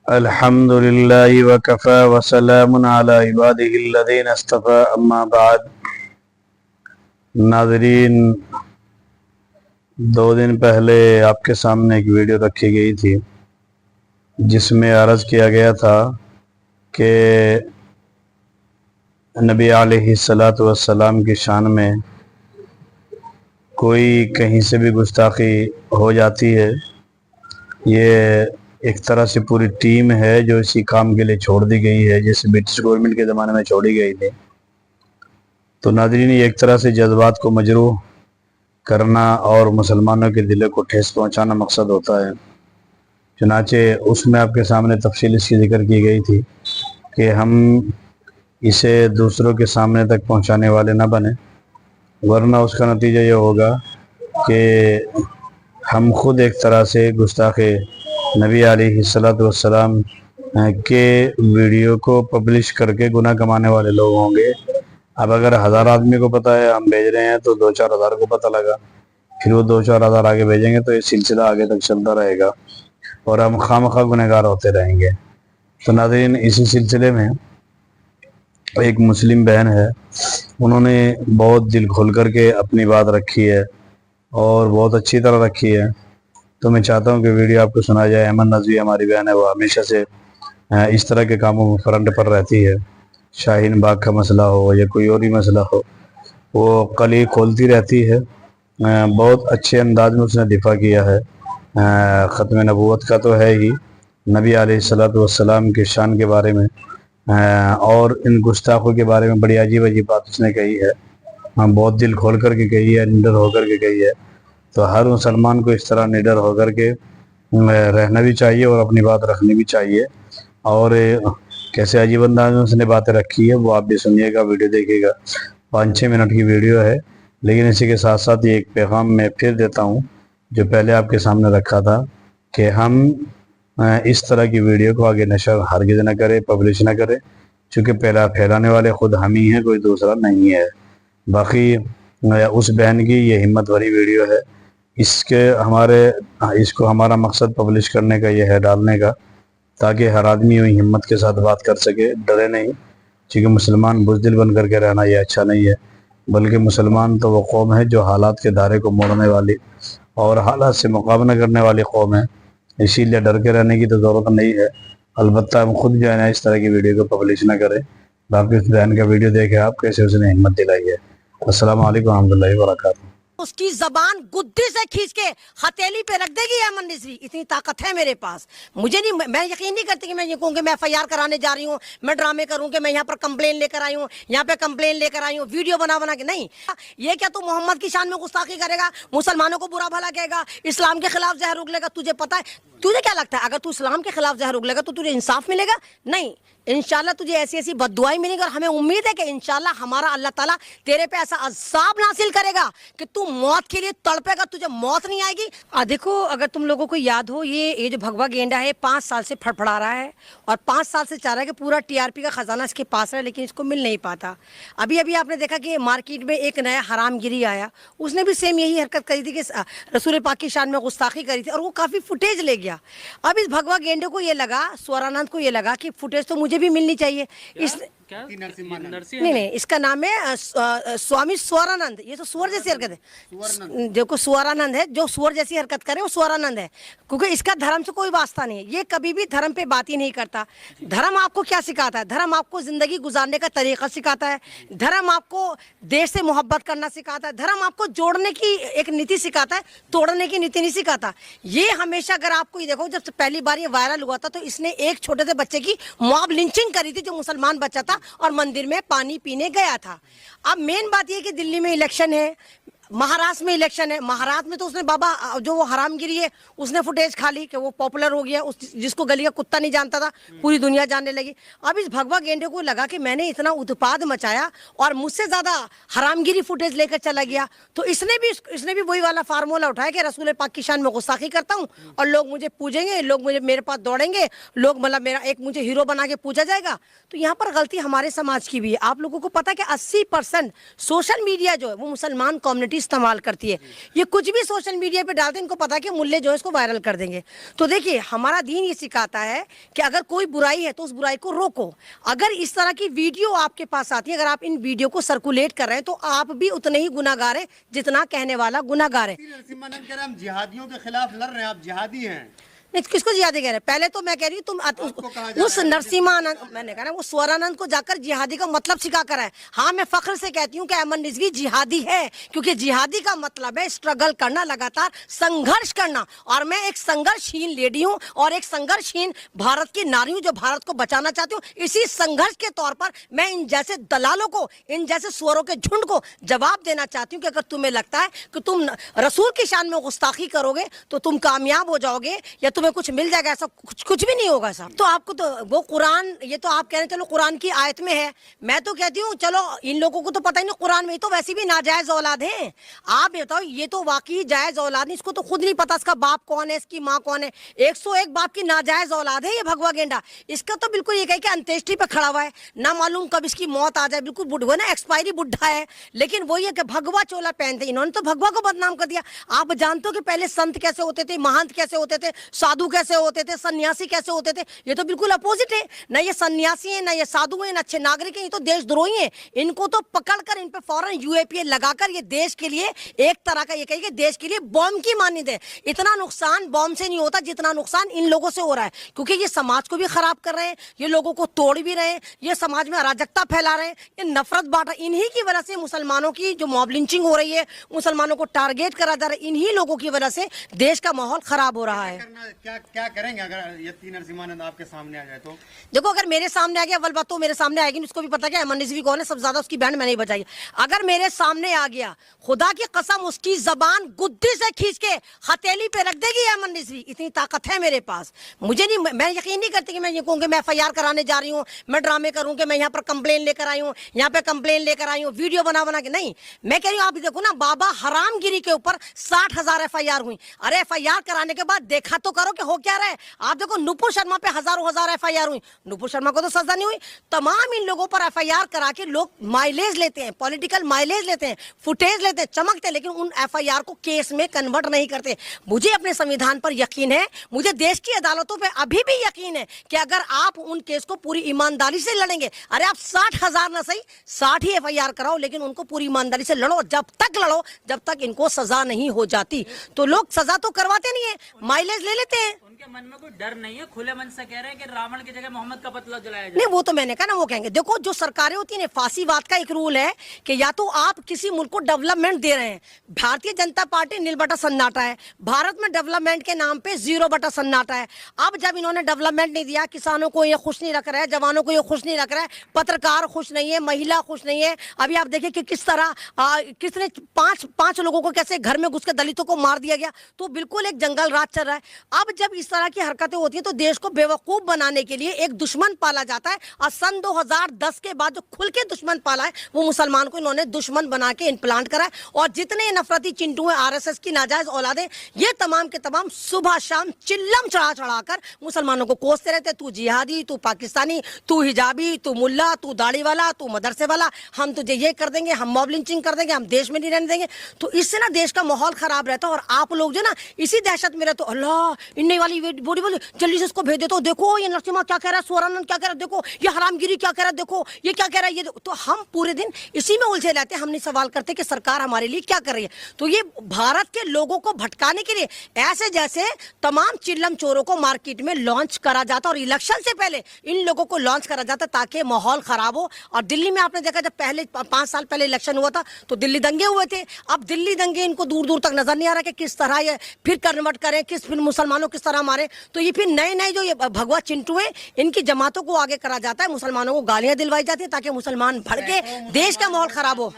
الحمد للہ وکفى وسلام علی عبادہ الذین اصطفى اما بعد۔ ناظرین، 2 دن پہلے آپ کے سامنے ایک ویڈیو رکھی گئی تھی جس میں عرض کیا گیا تھا کہ نبی علیہ السلام کی شان میں کوئی کہیں سے بھی گستاخی ہو جاتی ہے، یہ ایک طرح سے پوری ٹیم ہے جو اسی کام کے لیے چھوڑ دی گئی ہے، جیسے برٹش گورنمنٹ کے زمانے میں چھوڑی گئی تھی۔ تو ناظرین، یہ ایک طرح سے جذبات کو مجروح کرنا اور مسلمانوں کے دلوں کو ٹھیس پہنچانا مقصد ہوتا ہے۔ چنانچہ اس میں آپ کے سامنے تفصیل اس کی ذکر کی گئی تھی کہ ہم اسے دوسروں کے سامنے تک پہنچانے والے نہ بنیں، ورنہ اس کا نتیجہ یہ ہوگا کہ ہم خود ایک طرح سے گستاخ نبی علیہ السلام کے ویڈیو کو پبلش کر کے گناہ کمانے والے لوگ ہوں گے۔ اب اگر 1000 آدمی کو پتہ ہے ہم بھیج رہے ہیں تو 2-4 ہزار کو پتہ لگا، پھر وہ 2-4 ہزار آگے بھیجیں گے تو یہ سلسلہ آگے تک چلتا رہے گا اور ہم خواہ گنہگار ہوتے رہیں گے۔ تو ناظرین، اسی سلسلے میں ایک مسلم بہن ہے، انہوں نے بہت دل کھول کر کے اپنی بات رکھی ہے اور بہت اچھی طرح رکھی ہے، تو میں چاہتا ہوں کہ ویڈیو آپ کو سنا جائے۔ احمد نظوی ہماری بہن ہے، وہ ہمیشہ سے اس طرح کے کاموں میں فرنٹ پر رہتی ہے، شاہین باغ کا مسئلہ ہو یا کوئی اور ہی مسئلہ ہو، وہ کلی کھولتی رہتی ہے۔ بہت اچھے انداز میں اس نے دفاع کیا ہے۔ ختم نبوت کا تو ہے ہی، نبی علیہ السلام کی شان کے بارے میں اور ان گستاخوں کے بارے میں بڑی عجیب بات اس نے کہی ہے، بہت دل کھول کر کے کہی ہے، نڈر ہو کر کے کہی ہے۔ تو ہر مسلمان کو اس طرح نڈر ہو کر کے رہنا بھی چاہیے اور اپنی بات رکھنی بھی چاہیے۔ اور کیسے عجیب انداز میں اس نے باتیں رکھی ہے وہ آپ بھی سنیے گا، ویڈیو دیکھیے گا۔ 5-6 منٹ کی ویڈیو ہے، لیکن اسی کے ساتھ ساتھ یہ ایک پیغام میں پھر دیتا ہوں جو پہلے آپ کے سامنے رکھا تھا کہ ہم اس طرح کی ویڈیو کو آگے نشر ہرگز نہ کرے، پبلش نہ کرے، چونکہ پہلا پھیلانے والے خود ہم ہی ہیں، کوئی دوسرا نہیں ہے۔ باقی اس بہن کی یہ ہمت بھری ویڈیو ہے، اس کو ہمارا مقصد پبلش کرنے کا یہ ہے، ڈالنے کا، تاکہ ہر آدمی وہی ہمت کے ساتھ بات کر سکے، ڈرے نہیں، چونکہ مسلمان بزدل بن کر کے رہنا یہ اچھا نہیں ہے، بلکہ مسلمان تو وہ قوم ہے جو حالات کے دھارے کو موڑنے والی اور حالات سے مقابلہ کرنے والی قوم ہے، اسی لیے ڈر کے رہنے کی تو ضرورت نہیں ہے۔ البتہ ہم خود جو ہے نا اس طرح کی ویڈیو کو پبلش نہ کریں۔ باقی اس بہن کا ویڈیو دیکھیں آپ، کیسے اس نے ہمت دلائی ہے۔ السلام علیکم ورحمۃ اللہ وبرکاتہ۔ اس کی زبان گدی سے کھینچ کے ہتھیلی پہ رکھ دے گی احمد نظوی، اتنی طاقت ہے میرے پاس۔ مجھے نہیں، میں یقین نہیں کرتی کہ میں یہ کہوں کہ میں FIR کرانے جا رہی ہوں، میں ڈرامے کروں کہ میں یہاں پر کمپلین لے کر آئی ہوں، یہاں پہ کمپلین لے کر آئی ہوں، ویڈیو بنا کے نہیں۔ یہ کیا تو محمد کی شان میں گستاخی کرے گا، مسلمانوں کو برا بھلا کہے گا، اسلام کے خلاف زہر اگلے گا؟ تجھے پتا ہے، تجھے کیا لگتا ہے اگر تو اسلام کے خلاف زہر اگلے گا تو تجھے انصاف ملے گا؟ نہیں، انشاءاللہ تجھے ایسی بد دعائیں ملیں گی، اور ہمیں امید ہے کہ انشاءاللہ ہمارا اللہ تعالیٰ تیرے پہ ایسا عذاب نازل کرے گا کہ تو موت کے لیے تڑپے گا، تجھے موت نہیں آئے گی۔ دیکھو، اگر تم لوگوں کو یاد ہو، یہ جو بھگوا گینڈا ہے 5 سال سے پھڑپڑا رہا ہے اور 5 سال سے چاہ رہا ہے کہ پورا TRP کا خزانہ اس کے پاس ہے، لیکن اس کو مل نہیں پاتا۔ ابھی آپ نے دیکھا کہ مارکیٹ میں ایک نیا حرام گیری آیا، اس نے بھی سیم یہی حرکت کری تھی کہ رسول پاک کی شان میں گستاخی کری تھی، اور وہ کافی فوٹیج لے گیا۔ اب اس بھگوا گینڈے کو یہ لگا، سورانند کو یہ لگا کہ فوٹیج تو مجھے بھی ملنی چاہیے۔ نہیں، اس کا نام ہے سوامی سورانند۔ یہ تو سور جیسی حرکت ہے، دیکھو سورانند ہے، جو سور جیسی حرکت کرے وہ سورانند ہے، کیونکہ اس کا دھرم سے کوئی واسطہ نہیں ہے، یہ کبھی بھی دھرم پہ بات ہی نہیں کرتا۔ دھرم آپ کو کیا سکھاتا ہے؟ دھرم آپ کو زندگی گزارنے کا طریقہ سکھاتا ہے، دھرم آپ کو دیش سے محبت کرنا سکھاتا ہے، دھرم آپ کو جوڑنے کی ایک نیتی سکھاتا ہے، توڑنے کی نیتی نہیں سکھاتا۔ یہ ہمیشہ، اگر آپ کو یہ دیکھو، جب پہلی بار یہ وائرل ہوا تھا تو اس نے ایک چھوٹے سے بچے کی موب لنچنگ کری تھی، جو مسلمان بچہ تھا اور مندر میں پانی پینے گیا تھا۔ اب مین بات یہ کہ دلی میں الیکشن ہے، مہاراشٹر میں الیکشن ہے، مہاراشٹر میں تو اس نے بابا جو وہ حرام گیری ہے اس نے فوٹیج کھا لی کہ وہ پاپولر ہو گیا، جس کو گلی کا کتا نہیں جانتا تھا پوری دنیا جاننے لگی۔ اب اس بھگوا گینڈے کو لگا کہ میں نے اتنا اتپاد مچایا اور مجھ سے زیادہ حرام گیری فوٹیج لے کر چلا گیا، تو اس نے بھی وہی والا فارمولا اٹھایا کہ رسول پاک کی شان میں گستاخی کرتا ہوں اور لوگ مجھے پوجیں گے، لوگ میرے پاس دوڑیں گے، لوگ مطلب میرا ایک مجھے ہیرو بنا کے پوجا جائے گا۔ تو یہاں پر غلطی ہمارے سماج کی بھی ہے۔ آپ لوگوں کو پتا کہ 80% سوشل میڈیا جو ہے وہ مسلمان کمیونٹی पार्टी इस्तेमाल करती है। ये कुछ भी सोशल मीडिया पे डालते हैं, इनको पता है कि मुल्ले जो है इसको वायरल कर देंगे। तो देखिए हमारा दीन ये सिखाता है कि अगर कोई बुराई है तो उस बुराई को रोको। अगर इस तरह की वीडियो आपके पास आती है, अगर आप इन वीडियो को सर्कुलेट कर रहे हैं, तो आप भी उतने ही गुनाहगार हैं जितना कहने वाला गुनाहगार है। नरसिम्हानंद कह रहे हैं हम जिहादियों के खिलाफ लड़ रहे हैं, आप जिहादी हैं। नहीं, किसको जिहादी कह रहे हैं? पहले तो मैं कह रही हूँ तुम उस नरसिम्हानंद, मैंने कहा ना वो स्वरानंद को जाकर जिहादी का मतलब सिखा कर है। हाँ मैं फख्र से कहती हूँ कि अमन रिजवी जिहादी है, क्योंकि जिहादी का मतलब है स्ट्रगल करना, लगातार संघर्ष करना। और मैं एक संघर्षहीन लेडी हूँ और एक संघर्षहीन भारत की नारी हूँ जो भारत को बचाना चाहती हूँ। इसी संघर्ष के तौर पर मैं इन जैसे दलालों को, इन जैसे सुअरों के झुंड को जवाब देना चाहती हूँ कि अगर तुम्हें लगता है कि तुम रसूल की शान में गुस्ताखी करोगे तो तुम कामयाब हो जाओगे या तुम्हें कुछ मिल जाएगा, ऐसा कुछ भी नहीं होगा साहब। तो आपको तो वो कुरान, ये तो आप कह रहे हैं चलो कुरान की आयत में है, मैं तो कहती हूँ चलो इन लोगों को तो पता ही नहीं कुरान में, तो वैसे भी नाजायज औलाद है। आप बताओ ये तो वाकई जायज औलाद नहीं, इसको तो खुद नहीं पता इसका बाप कौन है, इसकी माँ कौन है। 101 बाप की नाजायज औलाद है ये भगवा गेंडा। इसका तो बिल्कुल ये कहे कि अंत्येष्टि पे खड़ा हुआ है, ना मालूम कब इसकी मौत आ जाए, बिल्कुल बुढ़वा ना, एक्सपायरी बुढ़ा है। लेकिन वो ये कि भगवा चोला पहनते, इन्होंने तो भगवा को बदनाम कर दिया। आप जानते हो कि पहले संत कैसे होते थे, महंत कैसे होते थे, साधु कैसे होते थे, सन्यासी कैसे होते थे? ये तो बिल्कुल अपोजिट है। ना ये सन्यासी है, ना ये साधु है, ना अच्छे नागरिक है, ये तो देशद्रोही है। इनको तो पकड़कर इन पे फौरन यूएपीए लगाकर ये देश के लिए एक तरह का, ये कहिए देश के लिए बॉम्ब की मानद है। इतना नुकसान बॉम्ब से नहीं होता जितना नुकसान इन लोगों से हो रहा है, क्योंकि ये समाज को भी खराब कर रहे हैं, ये लोगों को तोड़ भी रहे हैं, ये समाज में अराजकता फैला रहे हैं, ये नफरत बांटा। इन्हीं की वजह से मुसलमानों की जो मॉब लिंचिंग हो रही है, मुसलमानों को टारगेट करा जा रहा है, इन्हीं लोगों की वजह से देश का माहौल खराब हो रहा है। क्या करेंगे अगर ये नरसिम्हानंद आपके सामने आ जाए तो? देखो अगर मेरे सामने आ गया, अव्वल बात तो मेरे सामने आएगी, उसको भी पता है अमन रिजवी कौन है, सबसे ज्यादा उसकी बैंड मैंने ही बजाई। अगर मेरे सामने आ गया, खुदा की कसम उसकी जबान गुद्दी से खींच के हथेली पे रख देगी अमन रिजवी, इतनी ताकत है मेरे पास। मुझे नहीं, मैं यकीन नहीं करती कि मैं ये कहूँगी मैं FIR कराने जा रही हूँ, मैं ड्रामे करूँ कि मैं यहाँ पर कंप्लेन लेकर आई हूँ, यहाँ पे कंप्लेन लेकर आई हूँ, वीडियो बना के। नहीं, मैं कह रही हूँ आप देखो ना, बाबा हरामगिरी के ऊपर 60,000 FIR हुई। अरे FIR कराने के बाद देखा तो करो कि हो क्या रहा है। आप देखो नुपुर शर्मा पे हजारों FIR हुई, नुपुर शर्मा को तो सजा नहीं हुई। तमाम इन लोगों पर FIR करा के लोग माइलेज लेते हैं, पॉलिटिकल माइलेज लेते हैं, फुटेज लेते हैं, चमकते, लेकिन उन FIR को केस में कन्वर्ट नहीं करते। मुझे अपने संविधान पर यकीन है, मुझे देश की अदालतों पे अभी भी यकीन है कि अगर आप उन केस को पूरी ईमानदारी से लड़ेंगे, अरे आप 60,000 ना सही 60 ही FIR कराओ, लेकिन उनको पूरी ईमानदारी से लड़ो, जब तक लड़ो जब तक इनको सजा नहीं हो जाती। तो लोग सजा तो करवाते नहीं है, माइलेज ले लेते हैं। उनके मन में कोई डर नहीं है, खुले मन से कह रहे हैं कि रावण की जगह मोहम्मद का पुतला जलाया जाए। नहीं, वो तो मैंने कहा ना, वो कहेंगे देखो जो सरकारें होती है, फांसीवाद का एक रूल है कि या तो आप किसी मुल्क को डेवलपमेंट दे रहे हैं, भारतीय जनता पार्टी नील बटा सन्नाटा है, भारत में डेवलपमेंट के नाम पे 0 बटा सन्नाटा है। अब जब इन्होंने डेवलपमेंट नहीं दिया, किसानों को ये खुश नहीं रख रहा है, जवानों को ये खुश नहीं रख रहा है, पत्रकार खुश नहीं है, महिला खुश नहीं है। अभी आप देखिए कि किस तरह किसने पांच लोगों को कैसे घर में घुस के दलितों को मार दिया गया। तो बिल्कुल एक जंगल राज चल रहा है। अब जब इस तरह की हरकतें होती हैं तो देश को बेवकूफ बनाने के लिए एक दुश्मन पाला जाता है, और सन 2010 के बाद जो खुल के दुश्मन पाला है वो मुसलमान को इन्होंने दुश्मन बना के इम्प्लांट करा है। और जितने नफरती चिंटू हैं, RSS की नाजायज औलादें, ये तमाम के तमाम सुबह शाम चिल्लम चढ़ा कर मुसलमानों को कोसते रहते, तू जिहादी, तू पाकिस्तानी, तू हिजाबी, तू मुल्ला, तू दाढ़ी वाला, तू मदरसे वाला, हम तुझे ये कर देंगे, हम मॉब लिंचिंग कर देंगे, हम देश में नहीं रहने देंगे। तो इससे ना देश का माहौल खराब रहता है। और आप लोग जो ना इसी दहशत में रहते हो, अल्लाह इन्ने वाली बॉडी बोली जल्दी से इसको भेज देते हो, देखो ये नरसिम्हा क्या कह रहा है, स्वरानंद क्या कह रहा है, देखो ये हरामगिरी क्या कह रहा है, देखो ये क्या कह रहा है, ये तो हम पूरे दिन इसी में उलझे रहते हैं। हम नहीं सवाल करते कि सरकार हमारे लिए क्या कर रही है। तो ये भारत के लोगों को भटकाने के लिए ऐसे जैसे तमाम चिल्लम चोरों को मार्केट में लॉन्च करा जाता, और इलेक्शन से पहले इन लोगों को लॉन्च करा जाता ताकि माहौल खराब हो। और दिल्ली में आपने देखा, जब पहले 5 साल पहले इलेक्शन हुआ था तो दिल्ली दंगे हुए थे। अब दिल्ली दंगे इनको दूर दूर तक नजर नहीं आ रहा कि किस तरह ये फिर कन्वर्ट करें, फिर मुसलमानों किस तरह मारे। तो ये फिर नए नए जो ये भगवा चिंटू है, इनकी जमातों को आगे करा जाता है, मुसलमानों को गालियां दिलवाई जाती है ताकि मुसलमान भड़के, देश का माहौल खराब हो।